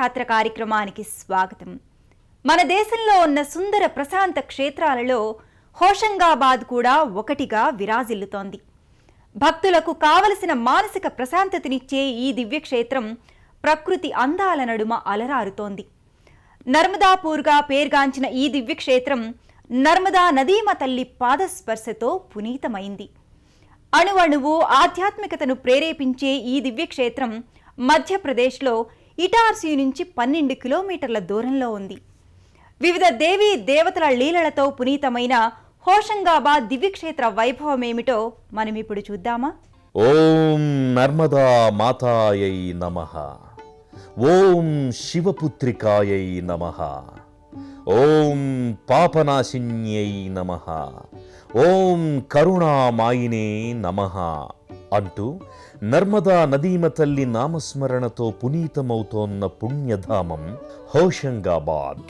తీర్థయాత్ర కార్యక్రమానికి స్వాగతం. మన దేశంలో ఉన్న సుందర ప్రశాంత క్షేత్రాలలో హోషంగాబాద్ కూడా ఒకటిగా విరాజిల్లుతోంది. భక్తులకు కావలసిన మానసిక ప్రశాంతతనిచ్చే ఈ దివ్యక్షేత్రం ప్రకృతి అందాల నడుమ అలరారుతోంది. నర్మదాపూర్గా పేర్గాంచిన ఈ దివ్యక్షేత్రం నర్మదా నదీమ తల్లి పాదస్పర్శతో పునీతమైంది. అణువణువు ఆధ్యాత్మికతను ప్రేరేపించే ఈ దివ్యక్షేత్రం మధ్యప్రదేశ్లో ఇటార్సీ నుంచి 12 కిలోమీటర్ల దూరంలో ఉంది. వివిధ దేవీ దేవతల లీలలతో పునీతమైన హోషంగాబాద్ దివ్యక్షేత్ర వైభవమేమిటో మనమిప్పుడు చూద్దామా? ఓం నర్మదా మాతాయై నమః. ఓం శివపుత్రికాయై నమః. ఓం పాపనాశిన్యై నమః. ఓం కరుణామాయినే నమః అంటూ నర్మదా నదీమ తల్లి నామస్మరణతో పునీతమవుతోన్న పుణ్యధామం హోషంగాబాద్.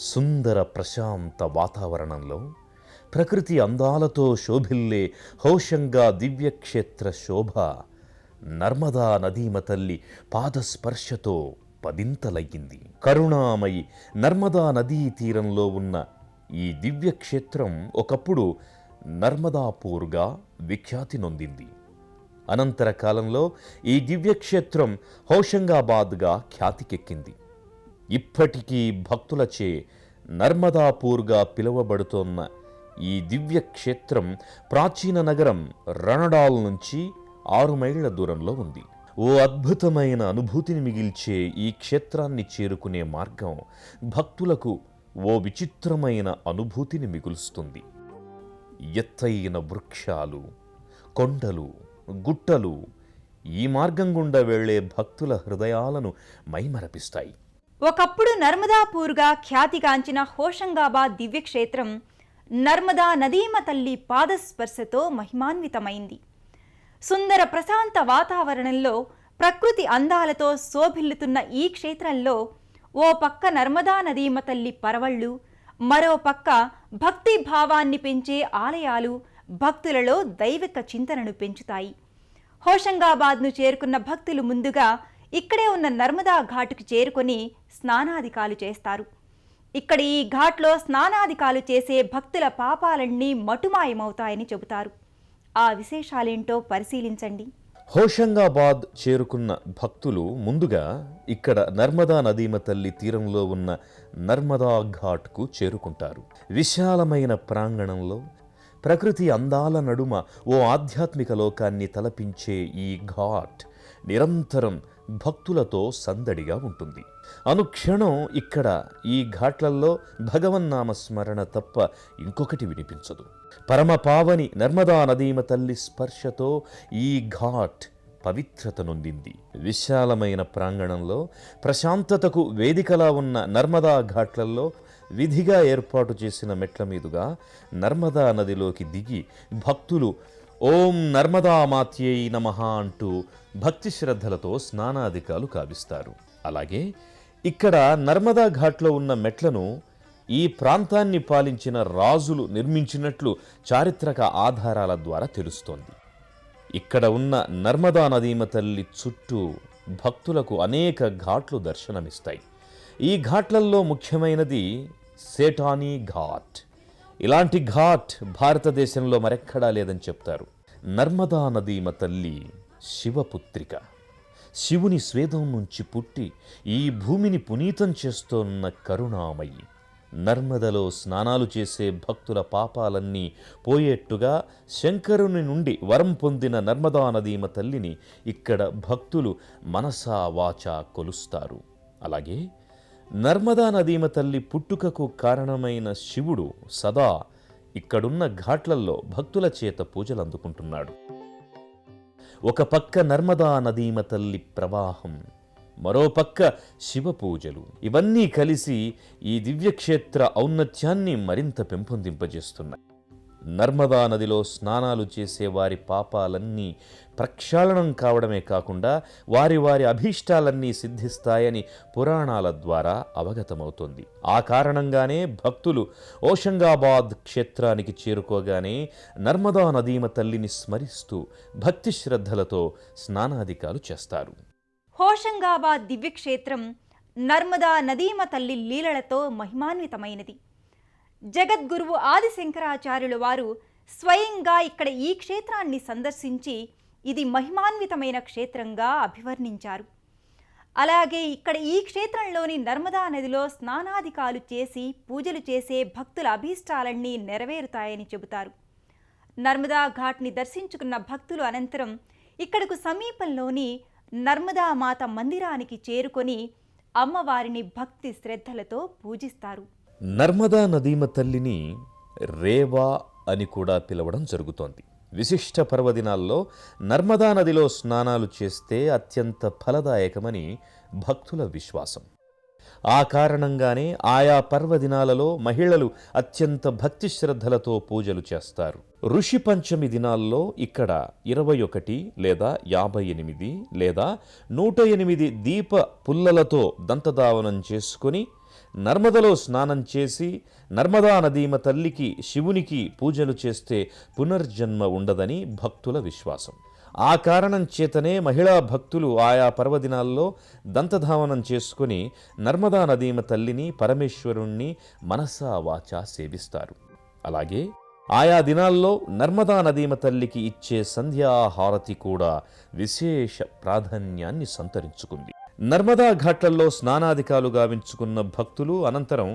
సుందర ప్రశాంత వాతావరణంలో ప్రకృతి అందాలతో శోభిల్లే హోషంగా దివ్యక్షేత్ర శోభ నర్మదా నదీమ తల్లి పాదస్పర్శతో పదింతలయ్యింది. కరుణామయి నర్మదా నదీ తీరంలో ఉన్న ఈ దివ్యక్షేత్రం ఒకప్పుడు నర్మదాపూర్గా విఖ్యాతి నొందింది. అనంతర కాలంలో ఈ దివ్యక్షేత్రం హోషంగాబాద్గా ఖ్యాతికెక్కింది. ఇప్పటికీ భక్తులచే నర్మదాపూర్గా పిలువబడుతోన్న ఈ దివ్యక్షేత్రం ప్రాచీన నగరం రణడాల్ నుంచి 6 మైళ్ళ దూరంలో ఉంది. ఓ అద్భుతమైన అనుభూతిని మిగిల్చే ఈ క్షేత్రాన్ని చేరుకునే మార్గం భక్తులకు ఓ విచిత్రమైన అనుభూతిని మిగులుస్తుంది. ఎత్తైన వృక్షాలు, కొండలు, గుట్టలు ఈ మార్గం గుండా వెళ్లే భక్తుల హృదయాలను మైమరపిస్తాయి. ఒకప్పుడు నర్మదాపూర్గా ఖ్యాతిగాంచిన హోషంగాబాద్ దివ్యక్షేత్రం నర్మదా నదీమ తల్లి పాదస్పర్శతో మహిమాన్వితమైంది. సుందర ప్రశాంత వాతావరణంలో ప్రకృతి అందాలతో శోభిల్లుతున్న ఈ క్షేత్రంలో ఓ పక్క నర్మదా నదీమ తల్లి పరవళ్ళు, మరో పక్క భక్తి భావాన్ని పెంచే ఆలయాలు భక్తులలో దైవిక చింతనను పెంచుతాయి. హోషంగాబాద్ను చేరుకున్న భక్తులు ముందుగా ఇక్కడే ఉన్న నర్మదా ఘాటుకు చేరుకొని స్నానాదికాలు చేస్తారు. ఇక్కడ ఈ ఘాట్లో స్నానాదికాలు చేసే భక్తుల పాపాలన్నీ మటుమాయమవుతాయని చెబుతారు. ఆ విశేషాలేంటో పరిశీలించండి. హోషంగాబాద్ చేరుకున్న భక్తులు ముందుగా ఇక్కడ నర్మదా నదీమ తల్లి తీరంలో ఉన్న నర్మదా ఘాట్కు చేరుకుంటారు. విశాలమైన ప్రాంగణంలో ప్రకృతి అందాల నడుమ ఓ ఆధ్యాత్మిక లోకాన్ని తలపించే ఈ ఘాట్ నిరంతరం భక్తులతో సందడిగా ఉంటుంది. అనుక్షణం ఇక్కడ ఈ ఘాట్లలో భగవన్నామస్మరణ తప్ప ఇంకొకటి వినిపించదు. పరమపావని నర్మదా నదీమ తల్లి స్పర్శతో ఈ ఘాట్ పవిత్రత నొందింది. విశాలమైన ప్రాంగణంలో ప్రశాంతతకు వేదికలా ఉన్న నర్మదా ఘాట్లలో విధిగా ఏర్పాటు చేసిన మెట్ల మీదుగా నర్మదా నదిలోకి దిగి భక్తులు ఓం నర్మదా మాత్యై నమః అంటూ భక్తి శ్రద్ధలతో స్నానాదికాలు కావిస్తారు. అలాగే ఇక్కడ నర్మదా ఘాట్లో ఉన్న మెట్లను ఈ ప్రాంతాన్ని పాలించిన రాజులు నిర్మించినట్లు చారిత్రక ఆధారాల ద్వారా తెలుస్తోంది. ఇక్కడ ఉన్న నర్మదా నదీమ తల్లి చుట్టూ భక్తులకు అనేక ఘాట్లు దర్శనమిస్తాయి. ఈ ఘాట్లలో ముఖ్యమైనది సేటానీ ఘాట్. ఇలాంటి ఘాట్ భారతదేశంలో మరెక్కడా లేదని చెప్తారు. నర్మదా నదీమ తల్లి శివపుత్రిక. శివుని స్వేదం నుంచి పుట్టి ఈ భూమిని పునీతం చేస్తోన్న కరుణామయి. నర్మదలో స్నానాలు చేసే భక్తుల పాపాలన్నీ పోయేట్టుగా శంకరుని నుండి వరం పొందిన నర్మదా నదీమ తల్లిని ఇక్కడ భక్తులు మనసా వాచా కొలుస్తారు. అలాగే నర్మదా నదీమ తల్లి పుట్టుకకు కారణమైన శివుడు సదా ఇక్కడున్న ఘాట్లలో భక్తుల చేత పూజలు అందుకుంటున్నాడు. ఒక పక్క నర్మదా నదీమ తల్లి ప్రవాహం, మరో పక్క శివ పూజలు, ఇవన్నీ కలిసి ఈ దివ్యక్షేత్ర ఔన్నత్యాన్ని మరింత పెంపొందింపజేస్తున్నాయి. నర్మదా నదిలో స్నానాలు చేసే వారి పాపాలన్నీ ప్రక్షాళనం కావడమే కాకుండా వారి వారి అభీష్టాలన్నీ సిద్ధిస్తాయని పురాణాల ద్వారా అవగతమవుతోంది. ఆ కారణంగానే భక్తులు హోషంగాబాద్ క్షేత్రానికి చేరుకోగానే నర్మదా నదీమ తల్లిని స్మరిస్తూ భక్తి శ్రద్ధలతో స్నానాదికాలు చేస్తారు. హోషంగాబాద్ దివ్యక్షేత్రం నర్మదా నదీమ తల్లి లీలలతో మహిమాన్వితమైనది. జగద్గురువు ఆదిశంకరాచార్యుల వారు స్వయంగా ఇక్కడ ఈ క్షేత్రాన్ని సందర్శించి ఇది మహిమాన్వితమైన క్షేత్రంగా అభివర్ణించారు. అలాగే ఇక్కడ ఈ క్షేత్రంలోని నర్మదా నదిలో స్నానాధికాలు చేసి పూజలు చేసే భక్తుల అభీష్టాలన్నీ నెరవేరుతాయని చెబుతారు. నర్మదా ఘాట్ని దర్శించుకున్న భక్తులు అనంతరం ఇక్కడకు సమీపంలోని నర్మదా మాత మందిరానికి చేరుకొని అమ్మవారిని భక్తి శ్రద్ధలతో పూజిస్తారు. నర్మదా నదీమ తల్లిని రేవా అని కూడా పిలవడం జరుగుతోంది. విశిష్ట పర్వదినాల్లో నర్మదా నదిలో స్నానాలు చేస్తే అత్యంత ఫలదాయకమని భక్తుల విశ్వాసం. ఆ కారణంగానే ఆయా పర్వదినాలలో మహిళలు అత్యంత భక్తి శ్రద్ధలతో పూజలు చేస్తారు. ఋషి పంచమి దినాల్లో ఇక్కడ 21 లేదా 58 లేదా 108 దీప పుల్లలతో దంతధావనం చేసుకొని నర్మదలో స్నానం చేసి నర్మదా నదీమ తల్లికి శివునికి పూజలు చేస్తే పునర్జన్మ ఉండదని భక్తుల విశ్వాసం. ఆ కారణం చేతనే మహిళా భక్తులు ఆయా పర్వదినాల్లో దంతధావనం చేసుకుని నర్మదా నదీమ తల్లిని పరమేశ్వరుణ్ణి మనసా వాచా సేవిస్తారు. అలాగే ఆయా దినాల్లో నర్మదా నదీమ తల్లికి ఇచ్చే సంధ్యాహారతి కూడా విశేష ప్రాధాన్యాన్ని సంతరించుకుంది. నర్మదా ఘాట్లలో స్నానాధికాలు గావించుకున్న భక్తులు అనంతరం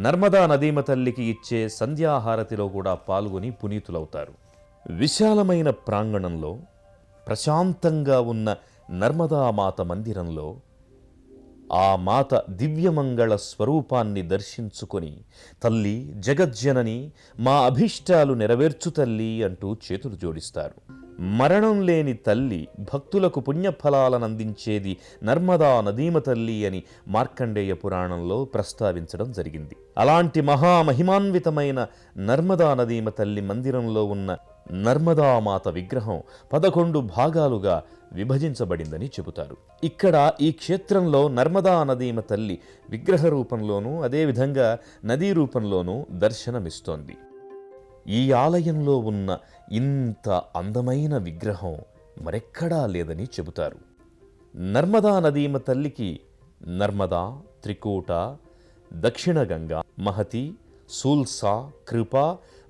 నర్మదా నదీమ తల్లికి ఇచ్చే సంధ్యాహారతిలో కూడా పాల్గొని పునీతులవుతారు. విశాలమైన ప్రాంగణంలో ప్రశాంతంగా ఉన్న నర్మదా మాత మందిరంలో ఆ మాత దివ్యమంగళ స్వరూపాన్ని దర్శించుకొని తల్లి జగజ్జనని మా అభీష్టాలు నెరవేర్చు తల్లి అంటూ చేతులు జోడిస్తారు. మరణం లేని తల్లి భక్తులకు పుణ్యఫలాలనందించేది నర్మదా నదీమ తల్లి అని మార్కండేయ పురాణంలో ప్రస్తావించడం జరిగింది. అలాంటి మహామహిమాన్వితమైన నర్మదా నదీమ తల్లి మందిరంలో ఉన్న నర్మదామాత విగ్రహం 11 భాగాలుగా విభజించబడిందని చెబుతారు. ఇక్కడ ఈ క్షేత్రంలో నర్మదా నదీమ తల్లి విగ్రహ రూపంలోనూ అదేవిధంగా నదీ రూపంలోనూ దర్శనమిస్తోంది. ఈ ఆలయంలో ఉన్న ఇంత అందమైన విగ్రహం మరెక్కడా లేదని చెబుతారు. నర్మదా నదీమ తల్లికి నర్మదా, త్రికూట, దక్షిణ గంగా, మహతి, సూల్సా, కృప,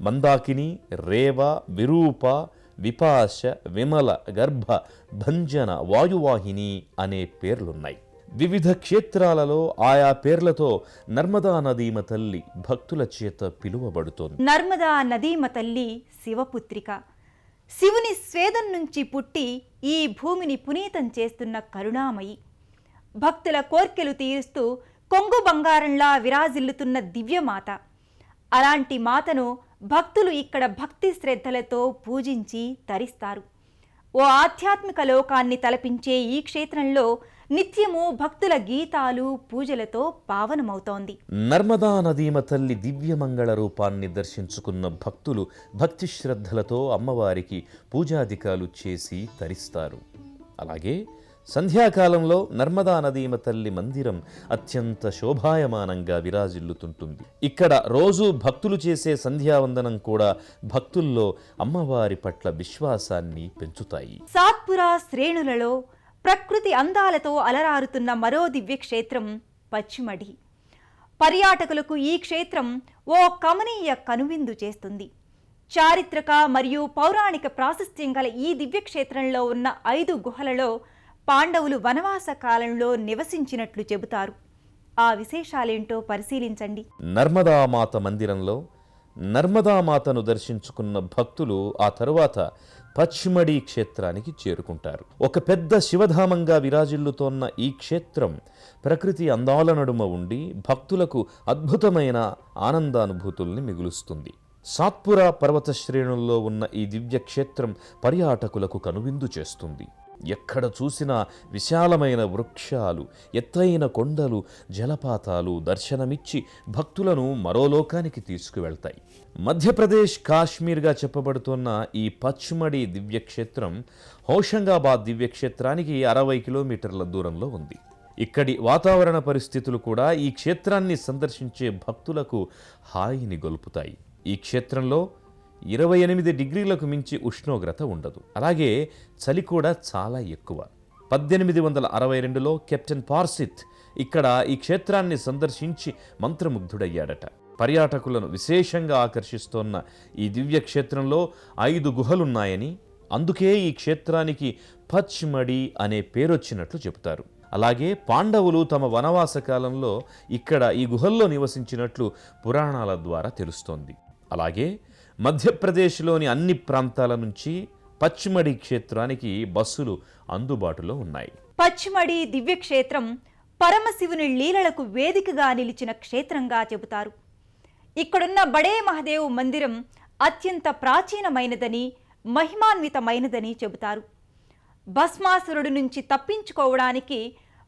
మందాకిని, రేవ, విరూప, విపాశ, విమల, గర్భ, భంజన, వాయువాహిని అనే పేర్లున్నాయి. వివిధ క్షేత్రాలలో ఆయా పేర్లతో నర్మదా నదీమ తల్లి భక్తుల చేత పిలువబడుతోంది. నర్మదా నదీమ తల్లి శివపుత్రిక. శివుని స్వేదం నుంచి పుట్టి ఈ భూమిని పునీతం చేస్తున్న కరుణామయి. భక్తుల కోర్కెలు తీరుస్తూ కొంగు బంగారంలా విరాజిల్లుతున్న దివ్యమాత. అలాంటి మాతను భక్తులు ఇక్కడ భక్తి శ్రద్ధలతో పూజించి తరిస్తారు. ఓ ఆధ్యాత్మిక లోకాన్ని తలపించే ఈ క్షేత్రంలో నిత్యము భక్తుల గీతాలు పూజలతో పావనమవుతోంది. నర్మదా నదీమ తల్లి దివ్యమంగళ రూపాన్ని దర్శించుకున్న భక్తులు భక్తి శ్రద్ధలతో అమ్మవారికి పూజాధికాలు చేసి తరిస్తారు. అలాగే సంధ్యాకాలంలో నర్మదా నదీమ తల్లి మందిరం అత్యంత శోభాయమానంగా విరాజిల్లుతుంటుంది. ఇక్కడ రోజు భక్తులు చేసే సంధ్యావందనం కూడా భక్తుల్లో అమ్మవారి పట్ల విశ్వాసాన్ని పెంచుతాయి. సాత్పురా శ్రేణులలో ప్రకృతి అందాలతో అలరారుతున్న మరో దివ్యక్షేత్రం పచ్చిమడి. పర్యాటకులకు ఈ క్షేత్రం ఓ కమనీయ కనువిందు చేస్తుంది. చారిత్రక మరియు పౌరాణిక ప్రాశస్త్యం గల ఈ దివ్యక్షేత్రంలో ఉన్న 5 గుహలలో పాండవులు వనవాస కాలంలో నివసించినట్లు చెబుతారు. ఆ విశేషాలేంటో పరిశీలించండి. నర్మదామాత మందిరంలో నర్మదామాతను దర్శించుకున్న భక్తులు ఆ తరువాత పచ్చిమడి క్షేత్రానికి చేరుకుంటారు. ఒక పెద్ద శివధామంగా విరాజిల్లుతోన్న ఈ క్షేత్రం ప్రకృతి అందాల నడుమ ఉండి భక్తులకు అద్భుతమైన ఆనందానుభూతుల్ని మిగులుస్తుంది. సాత్పురా పర్వత శ్రేణుల్లో ఉన్న ఈ దివ్య క్షేత్రం పర్యాటకులకు కనువిందు చేస్తుంది. ఎక్కడ చూసినా విశాలమైన వృక్షాలు, ఎత్తైన కొండలు, జలపాతాలు దర్శనమిచ్చి భక్తులను మరో లోకానికి తీసుకువెళ్తాయి. మధ్యప్రదేశ్ కాశ్మీర్గా చెప్పబడుతున్న ఈ పచ్మడి దివ్యక్షేత్రం హోషంగాబాద్ దివ్యక్షేత్రానికి 60 కిలోమీటర్ల దూరంలో ఉంది. ఇక్కడి వాతావరణ పరిస్థితులు కూడా ఈ క్షేత్రాన్ని సందర్శించే భక్తులకు హాయిని గొల్పుతాయి. ఈ క్షేత్రంలో 28 డిగ్రీలకు మించి ఉష్ణోగ్రత ఉండదు. అలాగే చలి కూడా చాలా ఎక్కువ. 1862లో కెప్టెన్ పార్సిత్ ఇక్కడ ఈ క్షేత్రాన్ని సందర్శించి మంత్రముగ్ధుడయ్యాడట. పర్యాటకులను విశేషంగా ఆకర్షిస్తోన్న ఈ దివ్య క్షేత్రంలో 5 గుహలున్నాయని, అందుకే ఈ క్షేత్రానికి పచ్మడి అనే పేరొచ్చినట్లు చెబుతారు. అలాగే పాండవులు తమ వనవాస కాలంలో ఇక్కడ ఈ గుహల్లో నివసించినట్లు పురాణాల ద్వారా తెలుస్తోంది. అలాగే మధ్యప్రదేశ్లోని అన్ని ప్రాంతాల నుంచి పచ్మడి క్షేత్రానికి బస్సులు అందుబాటులో ఉన్నాయి. పచ్మడి దివ్యక్షేత్రం పరమశివుని లీలలకు వేదికగా నిలిచిన క్షేత్రంగా చెబుతారు. ఇక్కడున్న బడే మహదేవ్ మందిరం అత్యంత ప్రాచీనమైనదని, మహిమాన్వితమైనదని చెబుతారు. భస్మాసురుడి నుంచి తప్పించుకోవడానికి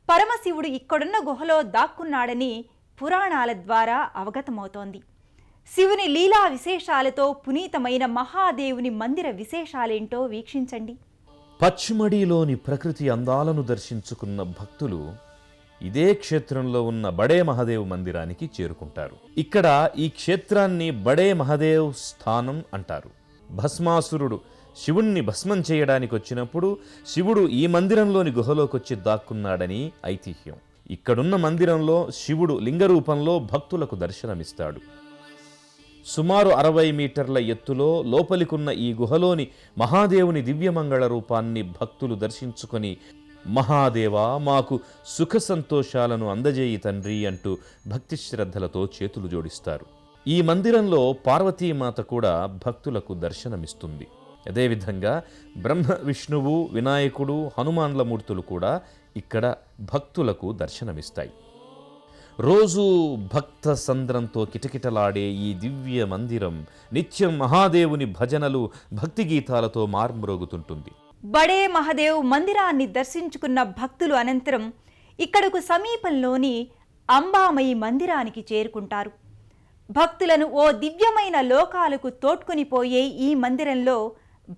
పరమశివుడు ఇక్కడున్న గుహలో దాక్కున్నాడని పురాణాల ద్వారా అవగతమవుతోంది. శివుని లీలా విశేషాలతో పునీతమైన మహాదేవుని మందిర విశేషాలేంటో వీక్షించండి. పచ్మడిలోని ప్రకృతి అందాలను దర్శించుకున్న భక్తులు ఇదే క్షేత్రంలో ఉన్న బడే మహదేవ్ మందిరానికి చేరుకుంటారు. ఇక్కడ ఈ క్షేత్రాన్ని బడే మహదేవ్ స్థానం అంటారు. భస్మాసురుడు శివుణ్ణి భస్మం చేయడానికి వచ్చినప్పుడు శివుడు ఈ మందిరంలోని గుహలోకొచ్చి దాక్కున్నాడని ఐతిహ్యం. ఇక్కడున్న మందిరంలో శివుడు లింగరూపంలో భక్తులకు దర్శనమిస్తాడు. సుమారు 60 మీటర్ల ఎత్తులో లోపలికున్న ఈ గుహలోని మహాదేవుని దివ్యమంగళ రూపాన్ని భక్తులు దర్శించుకొని, మహాదేవా మాకు సుఖ సంతోషాలను అందజేయి తండ్రి అంటూ భక్తి శ్రద్ధలతో చేతులు జోడిస్తారు. ఈ మందిరంలో పార్వతీమాత కూడా భక్తులకు దర్శనమిస్తుంది. అదేవిధంగా బ్రహ్మ, విష్ణువు, వినాయకుడు, హనుమాన్ల మూర్తులు కూడా ఇక్కడ భక్తులకు దర్శనమిస్తాయి. రోజు భక్త సంద్రంతో కిటకిటలాడే ఈ దివ్య మందిరం నిత్యం మహాదేవుని భజనలు, భక్తి గీతాలతో మార్మ్రోగుతుంటుంది. బడే మహదేవ్ మందిరాన్ని దర్శించుకున్న భక్తులు అనంతరం ఇక్కడకు సమీపంలోని అంబామయి మందిరానికి చేరుకుంటారు. భక్తులను ఓ దివ్యమైన లోకాలకు తోడ్కొనిపోయే ఈ మందిరంలో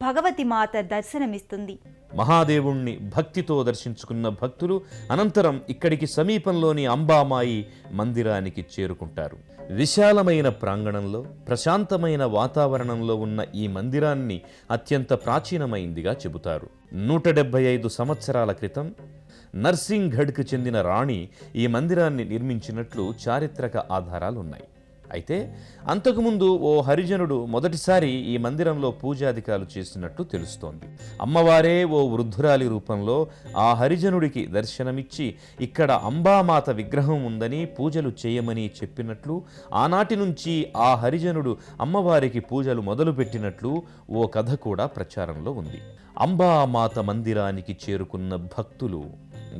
భగవతి మాత దర్శనమిస్తుంది. మహాదేవుణ్ణి భక్తితో దర్శించుకున్న భక్తులు అనంతరం ఇక్కడికి సమీపంలోని అంబామాయి మందిరానికి చేరుకుంటారు. విశాలమైన ప్రాంగణంలో, ప్రశాంతమైన వాతావరణంలో ఉన్న ఈ మందిరాన్ని అత్యంత ప్రాచీనమైందిగా చెబుతారు. 175 సంవత్సరాల క్రితం నర్సింగ్గఢ్కు చెందిన రాణి ఈ మందిరాన్ని నిర్మించినట్లు చారిత్రక ఆధారాలున్నాయి. అయితే అంతకుముందు ఓ హరిజనుడు మొదటిసారి ఈ మందిరంలో పూజాధికాలు చేసినట్టు తెలుస్తోంది. అమ్మవారే ఓ వృద్ధురాలి రూపంలో ఆ హరిజనుడికి దర్శనమిచ్చి ఇక్కడ అంబామాత విగ్రహం ఉందని పూజలు చేయమని చెప్పినట్లు, ఆనాటి నుంచి ఆ హరిజనుడు అమ్మవారికి పూజలు మొదలుపెట్టినట్లు ఓ కథ కూడా ప్రచారంలో ఉంది. అంబామాత మందిరానికి చేరుకున్న భక్తులు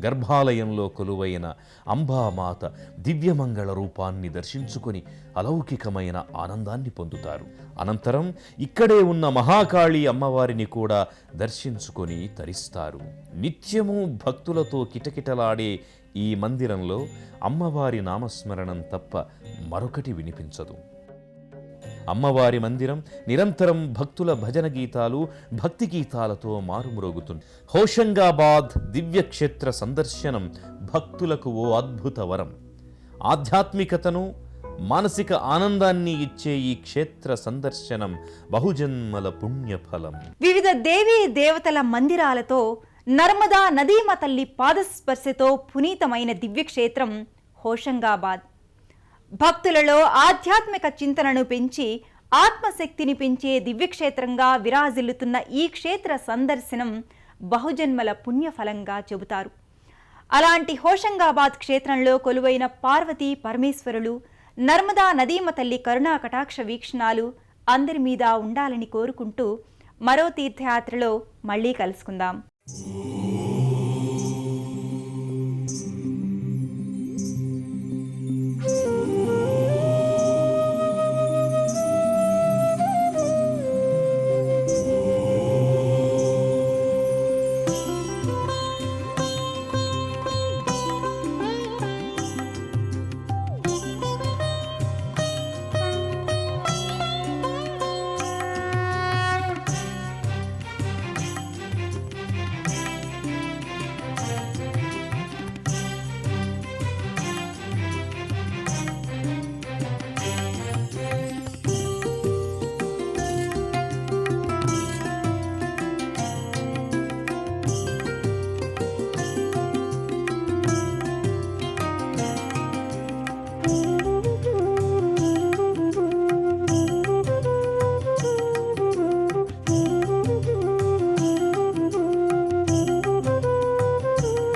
గర్భాలయంలో కొలువైన అంబామాత దివ్యమంగళ రూపాన్ని దర్శించుకొని అలౌకికమైన ఆనందాన్ని పొందుతారు. అనంతరం ఇక్కడే ఉన్న మహాకాళి అమ్మవారిని కూడా దర్శించుకొని తరిస్తారు. నిత్యము భక్తులతో కిటకిటలాడే ఈ మందిరంలో అమ్మవారి నామస్మరణం తప్ప మరొకటి వినిపించదు. అమ్మవారి మందిరం నిరంతరం భక్తుల భజన గీతాలు, భక్తి గీతాలతో మారుమ్రోగుతుంది. హోషంగాబాద్ దివ్యక్షేత్ర సందర్శనం భక్తులకు ఓ అద్భుత వరం. ఆధ్యాత్మికతను, మానసిక ఆనందాన్ని ఇచ్చే ఈ క్షేత్ర సందర్శనం బహుజన్మల పుణ్యఫలం. వివిధ దేవీ దేవతల మందిరాలతో, నర్మదా నదీమ తల్లి పాదస్పర్శతో పునీతమైన దివ్యక్షేత్రం హోషంగాబాద్. భక్తులలో ఆధ్యాత్మిక చింతనను పెంచి ఆత్మశక్తిని పెంచే దివ్యక్షేత్రంగా విరాజిల్లుతున్న ఈ క్షేత్ర సందర్శనం బహుజన్మల పుణ్యఫలంగా చెబుతారు. అలాంటి హోషంగాబాద్ క్షేత్రంలో కొలువైన పార్వతీ పరమేశ్వరులు, నర్మదా నదీమ తల్లి కరుణా కటాక్ష వీక్షణాలు అందరి మీద ఉండాలని కోరుకుంటూ మరో తీర్థయాత్రలో మళ్ళీ కలుసుకుందాం.